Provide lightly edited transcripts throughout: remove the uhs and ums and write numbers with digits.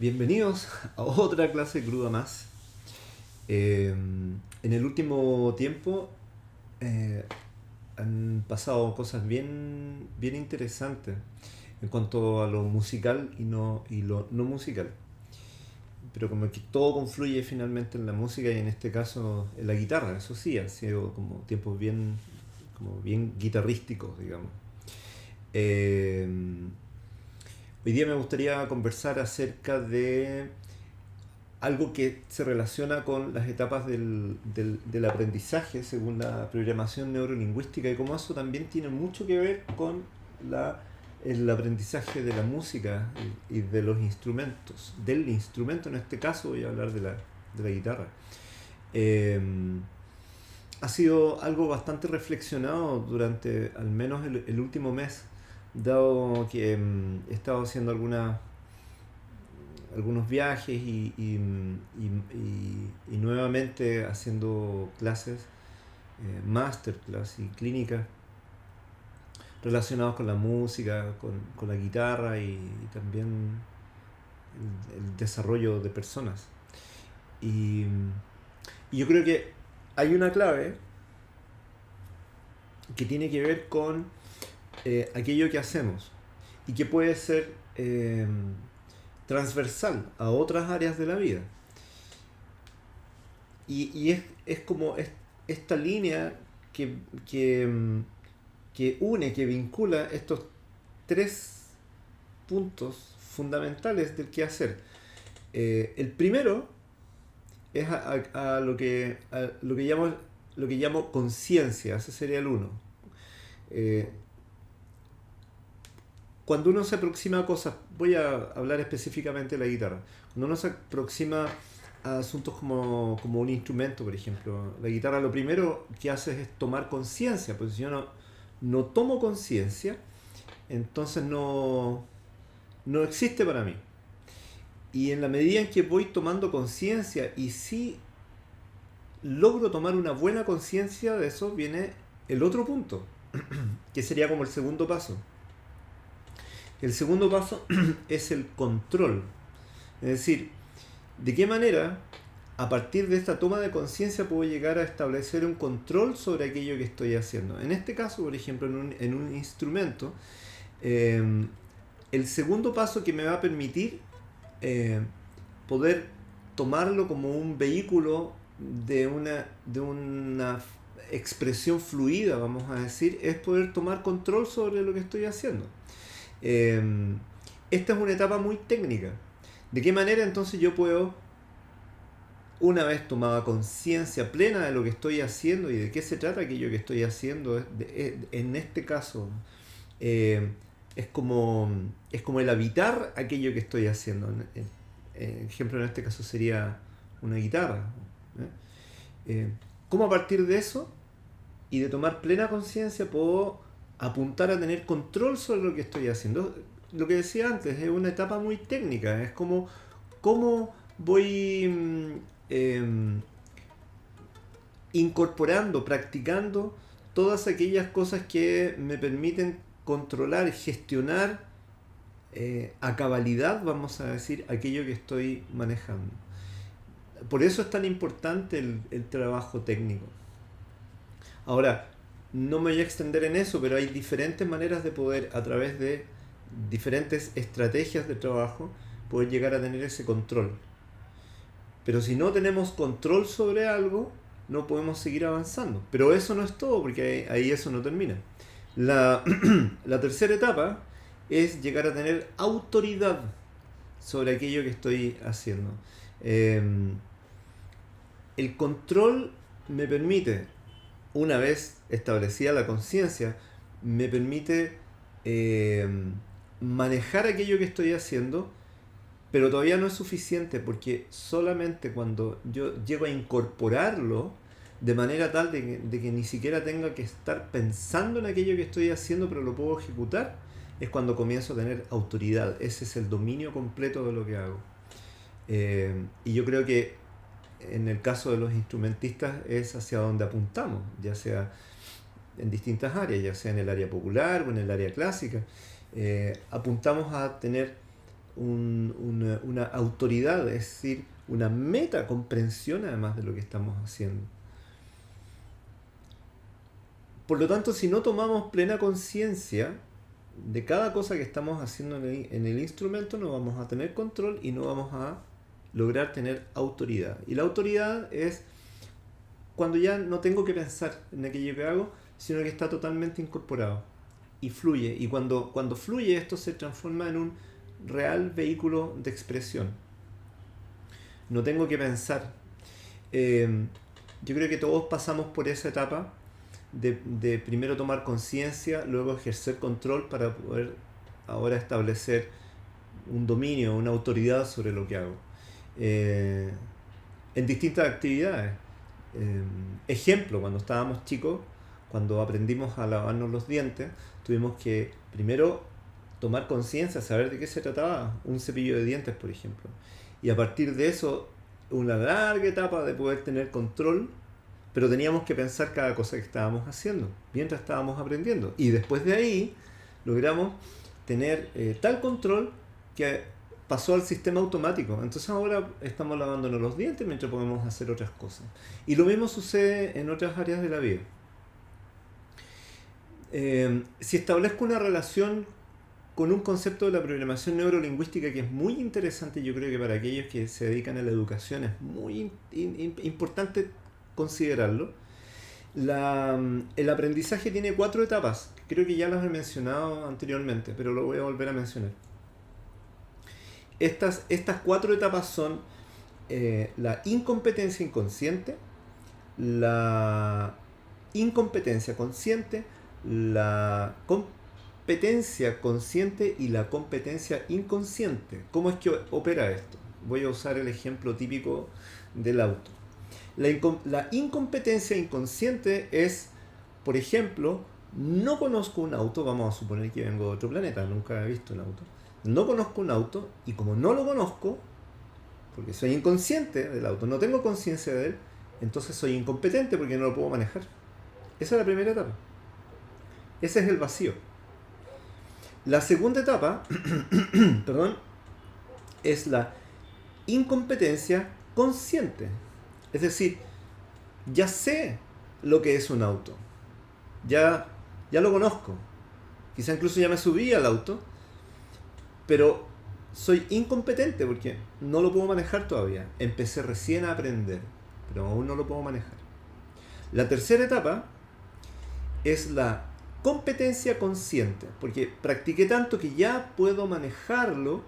Bienvenidos a otra clase cruda más. En el último tiempo eh, han pasado cosas bien interesantes en cuanto a lo musical y lo no musical. Pero como que todo confluye finalmente en la música y en este caso en la guitarra. Eso sí, han sido como tiempos como bien guitarrísticos, digamos. Eh, Hoy día me gustaría conversar acerca de algo que se relaciona con las etapas del aprendizaje según la programación neurolingüística y cómo eso también tiene mucho que ver con la, el aprendizaje de la música y de los instrumentos. Del instrumento, en este caso voy a hablar de la guitarra. Eh, Ha sido algo bastante reflexionado durante al menos el último mes, dado que he estado haciendo algunos viajes y nuevamente haciendo clases, masterclass y clínicas relacionados con la música, con la guitarra y también el desarrollo de personas. Y, y yo creo que hay una clave que tiene que ver con aquello que hacemos y que puede ser transversal a otras áreas de la vida. Es como esta línea que, que, mm, que une, que vincula estos tres puntos fundamentales del quehacer. El primero es a lo que llamo conciencia, ese sería el uno. Eh, Cuando uno se aproxima a cosas, voy a hablar específicamente de la guitarra, cuando uno se aproxima a asuntos como un instrumento, por ejemplo, la guitarra lo primero que hace es tomar conciencia, pues si yo no tomo conciencia, entonces no existe para mí. Y en la medida en que voy tomando conciencia y si logro tomar una buena conciencia de eso, viene el otro punto, que sería como el segundo paso. El segundo paso es el control. Es decir, de qué manera a partir de esta toma de conciencia puedo llegar a establecer un control sobre aquello que estoy haciendo. En este caso, por ejemplo, en un instrumento, eh, el segundo paso que me va a permitir eh, poder tomarlo como un vehículo de una expresión fluida, vamos a decir, es poder tomar control sobre lo que estoy haciendo. Eh, Esta es una etapa muy técnica. ¿De qué manera entonces yo puedo, una vez tomada conciencia plena de lo que estoy haciendo y de qué se trata aquello que estoy haciendo, en este caso, eh, es como el habitar aquello que estoy haciendo. Ejemplo, en este caso sería una guitarra. ¿Eh? ¿Cómo a partir de eso y de tomar plena conciencia puedo apuntar a tener control sobre lo que estoy haciendo? Lo que decía antes, es una etapa muy técnica, es como cómo voy incorporando, practicando todas aquellas cosas que me permiten controlar, gestionar a cabalidad, vamos a decir, aquello que estoy manejando. Por eso es tan importante el trabajo técnico. Ahora, no me voy a extender en eso, pero hay diferentes maneras de poder, a través de diferentes estrategias de trabajo, poder llegar a tener ese control. Pero si no tenemos control sobre algo, no podemos seguir avanzando. Pero eso no es todo, porque ahí eso no termina. La, la tercera etapa es llegar a tener autoridad sobre aquello que estoy haciendo. Eh, el control me permite, una vez establecida la conciencia, me permite eh, manejar aquello que estoy haciendo, pero todavía no es suficiente porque solamente cuando yo llego a incorporarlo de manera tal de que ni siquiera tenga que estar pensando en aquello que estoy haciendo, pero lo puedo ejecutar, es cuando comienzo a tener autoridad. Ese es el dominio completo de lo que hago. Y yo creo que en el caso de los instrumentistas es hacia donde apuntamos, ya sea en distintas áreas, ya sea en el área popular o en el área clásica. Apuntamos a tener una autoridad, es decir, una metacomprensión además de lo que estamos haciendo. Por lo tanto, si no tomamos plena conciencia de cada cosa que estamos haciendo en el instrumento, no vamos a tener control y no vamos a lograr tener autoridad. Y la autoridad es cuando ya no tengo que pensar en aquello que hago, sino que está totalmente incorporado y fluye. Y cuando fluye, esto se transforma en un real vehículo de expresión. No tengo que pensar. Yo creo que todos pasamos por esa etapa de primero tomar conciencia, luego ejercer control para poder ahora establecer un dominio, una autoridad sobre lo que hago. En distintas actividades. Ejemplo, cuando estábamos chicos, cuando aprendimos a lavarnos los dientes, tuvimos que primero tomar conciencia, saber de qué se trataba un cepillo de dientes, por ejemplo. Y a partir de eso, una larga etapa de poder tener control, pero teníamos que pensar cada cosa que estábamos haciendo mientras estábamos aprendiendo. Y después de ahí logramos tener tal control que pasó al sistema automático. Entonces ahora estamos lavándonos los dientes mientras podemos hacer otras cosas. Y lo mismo sucede en otras áreas de la vida. Si establezco una relación con un concepto de la programación neurolingüística que es muy interesante, yo creo que para aquellos que se dedican a la educación es muy importante considerarlo. El aprendizaje tiene 4 etapas. Creo que ya las he mencionado anteriormente, pero lo voy a volver a mencionar. Estas 4 etapas son la incompetencia inconsciente, la incompetencia consciente, la competencia consciente y la competencia inconsciente. ¿Cómo es que opera esto? Voy a usar el ejemplo típico del auto. La incompetencia inconsciente es, por ejemplo, no conozco un auto, vamos a suponer que vengo de otro planeta, nunca he visto un auto. No conozco un auto y como no lo conozco, porque soy inconsciente del auto, no tengo conciencia de él, entonces soy incompetente porque no lo puedo manejar. Esa es la primera etapa. Ese es el vacío. La segunda etapa, perdón, es la incompetencia consciente. Es decir, ya sé lo que es un auto. Ya lo conozco. Quizá incluso ya me subí al auto, pero soy incompetente porque no lo puedo manejar todavía. Empecé recién a aprender, pero aún no lo puedo manejar. La tercera etapa es la competencia consciente, porque practiqué tanto que ya puedo manejarlo,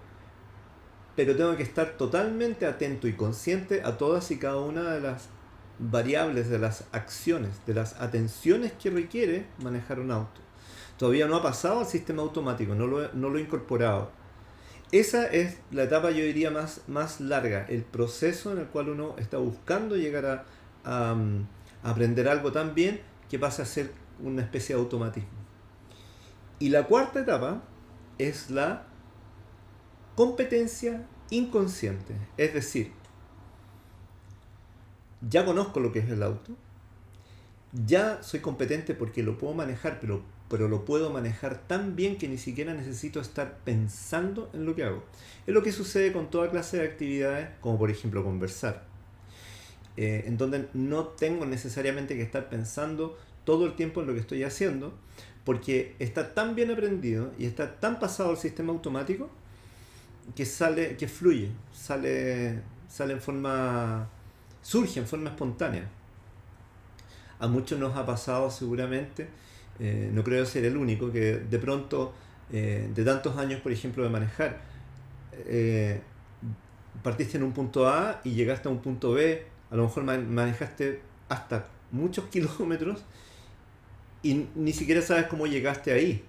pero tengo que estar totalmente atento y consciente a todas y cada una de las variables, de las acciones, de las atenciones que requiere manejar un auto. Todavía no ha pasado al sistema automático, no lo he incorporado. Esa es la etapa, yo diría, más larga, el proceso en el cual uno está buscando llegar a aprender algo tan bien que pase a ser una especie de automatismo. Y la cuarta etapa es la competencia inconsciente, es decir, ya conozco lo que es el auto, ya soy competente porque lo puedo manejar, pero lo puedo manejar tan bien que ni siquiera necesito estar pensando en lo que hago. Es lo que sucede con toda clase de actividades, como por ejemplo conversar, en donde no tengo necesariamente que estar pensando todo el tiempo en lo que estoy haciendo, porque está tan bien aprendido y está tan pasado al sistema automático que fluye, surge en forma espontánea. A muchos nos ha pasado seguramente, no creo ser el único, que de pronto, de tantos años, por ejemplo, de manejar, partiste en un punto A y llegaste a un punto B, a lo mejor manejaste hasta muchos kilómetros y ni siquiera sabes cómo llegaste ahí.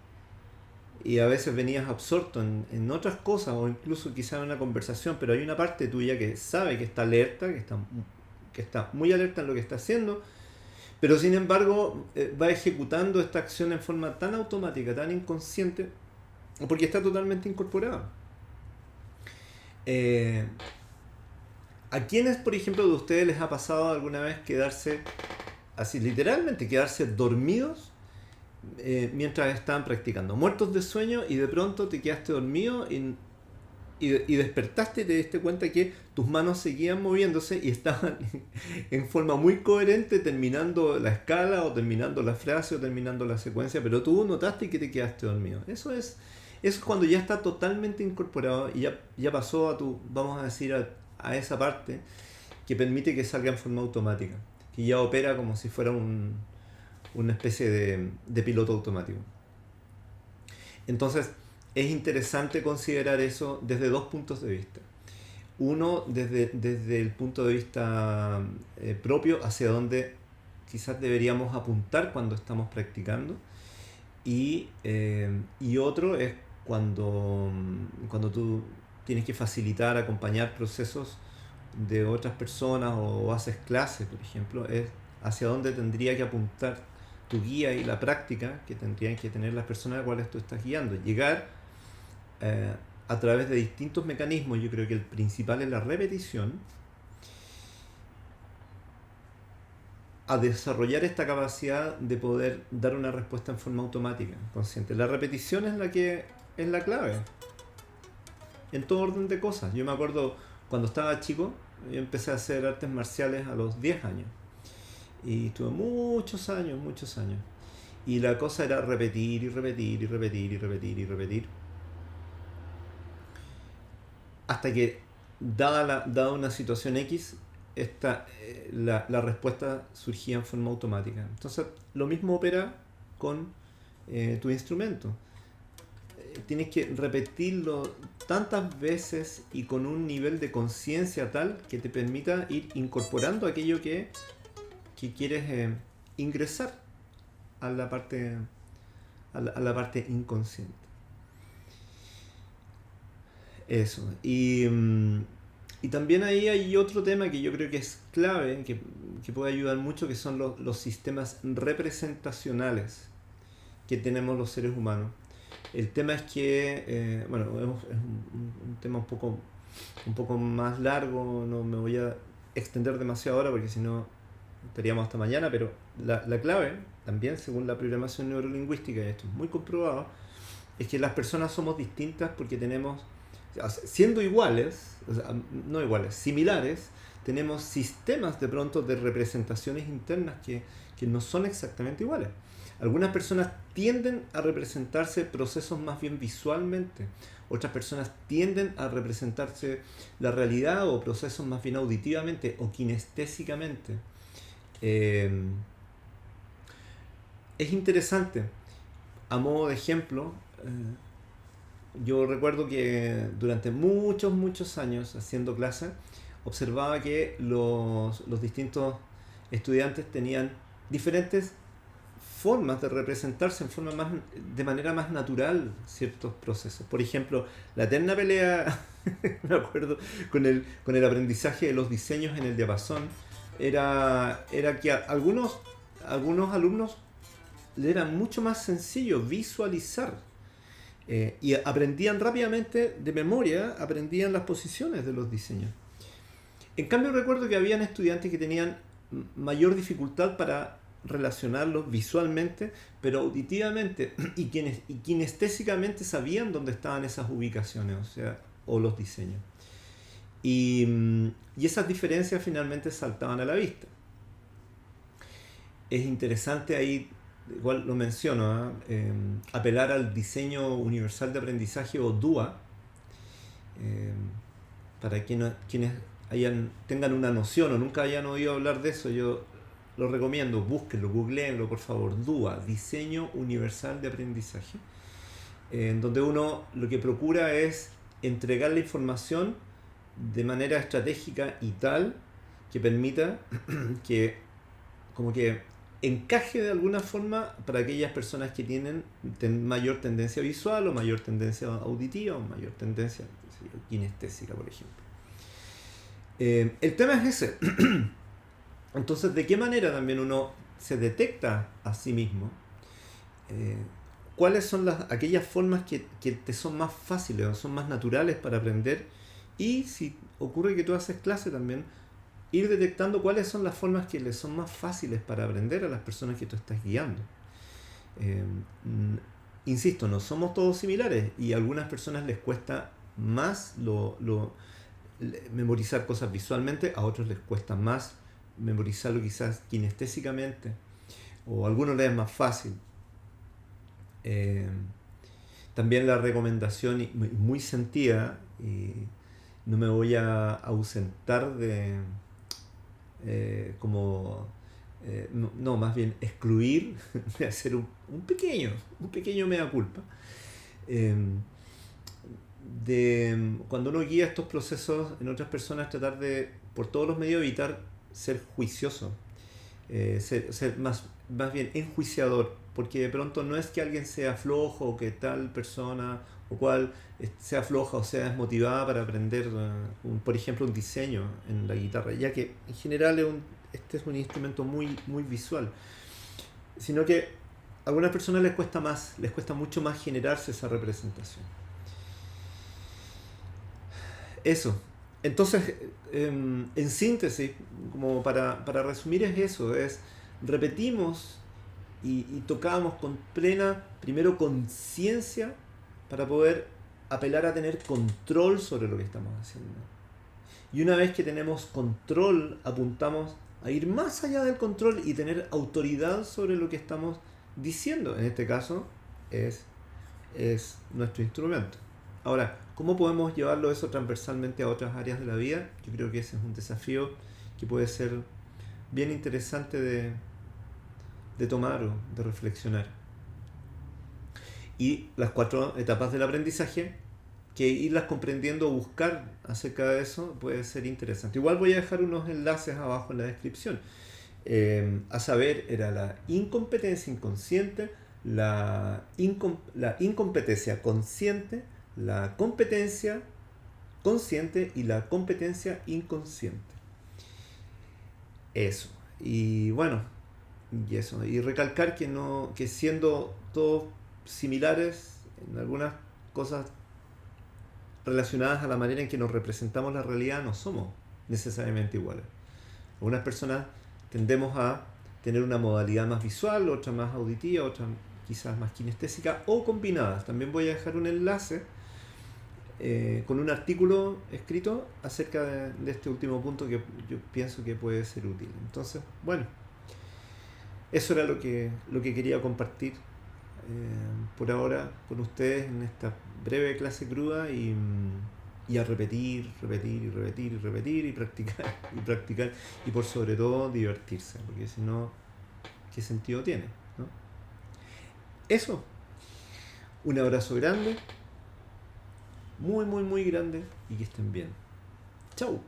Y a veces venías absorto en otras cosas o incluso quizá en una conversación, pero hay una parte tuya que sabe que está alerta, que está muy alerta en lo que está haciendo, pero sin embargo va ejecutando esta acción en forma tan automática, tan inconsciente, porque está totalmente incorporada. ¿A quiénes, por ejemplo, de ustedes les ha pasado alguna vez quedarse, así literalmente, quedarse dormidos mientras estaban practicando? Muertos de sueño y de pronto te quedaste dormido y y despertaste y te diste cuenta que tus manos seguían moviéndose y estaban en forma muy coherente terminando la escala o terminando la frase o terminando la secuencia, pero tú notaste que te quedaste dormido. Eso es cuando ya está totalmente incorporado y ya pasó a tu, vamos a decir, a esa parte que permite que salga en forma automática, que ya opera como si fuera una especie de piloto automático. Entonces, es interesante considerar eso desde dos puntos de vista. Uno, desde el punto de vista propio, hacia donde quizás deberíamos apuntar cuando estamos practicando. Y otro es cuando tú tienes que facilitar, acompañar procesos de otras personas o haces clases, por ejemplo, es hacia dónde tendría que apuntar tu guía y la práctica que tendrían que tener las personas a las cuales tú estás guiando. Llegar a través de distintos mecanismos, yo creo que el principal es la repetición, a desarrollar esta capacidad de poder dar una respuesta en forma automática, consciente. La repetición es la que es la clave en todo orden de cosas. Yo me acuerdo cuando estaba chico, yo empecé a hacer artes marciales a los 10 años y estuve muchos años, y la cosa era repetir y repetir y repetir y repetir y repetir hasta que dada una situación X, la respuesta surgía en forma automática. Entonces, lo mismo opera con tu instrumento. Tienes que repetirlo tantas veces y con un nivel de conciencia tal que te permita ir incorporando aquello que quieres ingresar a la parte inconsciente. Eso. Y también ahí hay otro tema que yo creo que es clave, que puede ayudar mucho, que son los sistemas representacionales que tenemos los seres humanos. El tema es que, bueno, es un tema un poco más largo, no me voy a extender demasiado ahora porque si no estaríamos hasta mañana, pero la clave, también según la programación neurolingüística, y esto es muy comprobado, es que las personas somos distintas porque tenemos, siendo iguales, o sea, no iguales, similares, tenemos sistemas de pronto de representaciones internas que no son exactamente iguales. Algunas personas tienden a representarse procesos más bien visualmente, otras personas tienden a representarse la realidad o procesos más bien auditivamente o kinestésicamente. Es interesante, a modo de ejemplo, yo recuerdo que durante muchos años haciendo clases observaba que los distintos estudiantes tenían diferentes formas de representarse de manera más natural ciertos procesos. Por ejemplo, la eterna pelea, me acuerdo, con el aprendizaje de los diseños en el diapasón, era que a algunos alumnos le era mucho más sencillo visualizar y aprendían rápidamente de memoria, aprendían las posiciones de los diseños. En cambio recuerdo que habían estudiantes que tenían mayor dificultad para relacionarlos visualmente, pero auditivamente y kinestésicamente sabían dónde estaban esas ubicaciones, o los diseños. Y esas diferencias finalmente saltaban a la vista. Es interesante ahí, igual lo menciono, apelar al diseño universal de aprendizaje o DUA, para quienes tengan una noción o nunca hayan oído hablar de eso. Yo lo recomiendo, búsquenlo, googleenlo por favor. DUA, Diseño Universal de Aprendizaje, en donde uno lo que procura es entregar la información de manera estratégica y tal que permita que como que encaje de alguna forma para aquellas personas que tienen mayor tendencia visual o mayor tendencia auditiva o mayor tendencia kinestésica, por ejemplo. El tema es ese. Entonces, ¿de qué manera también uno se detecta a sí mismo? ¿Cuáles son aquellas formas que te son más fáciles o son más naturales para aprender? Y si ocurre que tú haces clase también, ir detectando cuáles son las formas que les son más fáciles para aprender a las personas que tú estás guiando. Insisto, no somos todos similares y a algunas personas les cuesta más memorizar cosas visualmente, a otros les cuesta más memorizarlo quizás kinestésicamente, o a algunos les es más fácil. Eh, También la recomendación muy sentida, y no me voy a ausentar de no, más bien excluir de hacer un pequeño mea culpa. eh, Cuando uno guía estos procesos en otras personas, tratar de, por todos los medios, evitar ser juicioso, ser más bien enjuiciador, porque de pronto no es que alguien sea flojo o que tal persona o cual sea floja o sea desmotivada para aprender, por ejemplo, un diseño en la guitarra, ya que en general este es un instrumento muy visual, sino que a algunas personas les cuesta mucho más generarse esa representación. Eso. Entonces, en síntesis, como para resumir, es eso, es repetimos y tocamos con plena, primero, conciencia para poder apelar a tener control sobre lo que estamos haciendo. Y una vez que tenemos control, apuntamos a ir más allá del control y tener autoridad sobre lo que estamos diciendo. En este caso es nuestro instrumento. Ahora, ¿cómo podemos llevarlo eso transversalmente a otras áreas de la vida? Yo creo que ese es un desafío que puede ser bien interesante de tomar o de reflexionar. Y las 4 etapas del aprendizaje, que irlas comprendiendo o buscar acerca de eso puede ser interesante. Igual voy a dejar unos enlaces abajo en la descripción. A saber, era la incompetencia inconsciente, la incompetencia consciente, la competencia consciente y la competencia inconsciente. Eso. Y bueno, y recalcar que no, que siendo todos similares en algunas cosas relacionadas a la manera en que nos representamos la realidad, no somos necesariamente iguales. Algunas personas tendemos a tener una modalidad más visual, otra más auditiva, otra quizás más kinestésica o combinadas. También voy a dejar un enlace con un artículo escrito acerca de este último punto que yo pienso que puede ser útil. Entonces, bueno, eso era lo que quería compartir por ahora con ustedes en esta breve clase cruda y a repetir, repetir y repetir y repetir y practicar y practicar y por sobre todo divertirse, porque si no, ¿qué sentido tiene? ¿No? Eso, un abrazo grande, muy grande y que estén bien. Chau.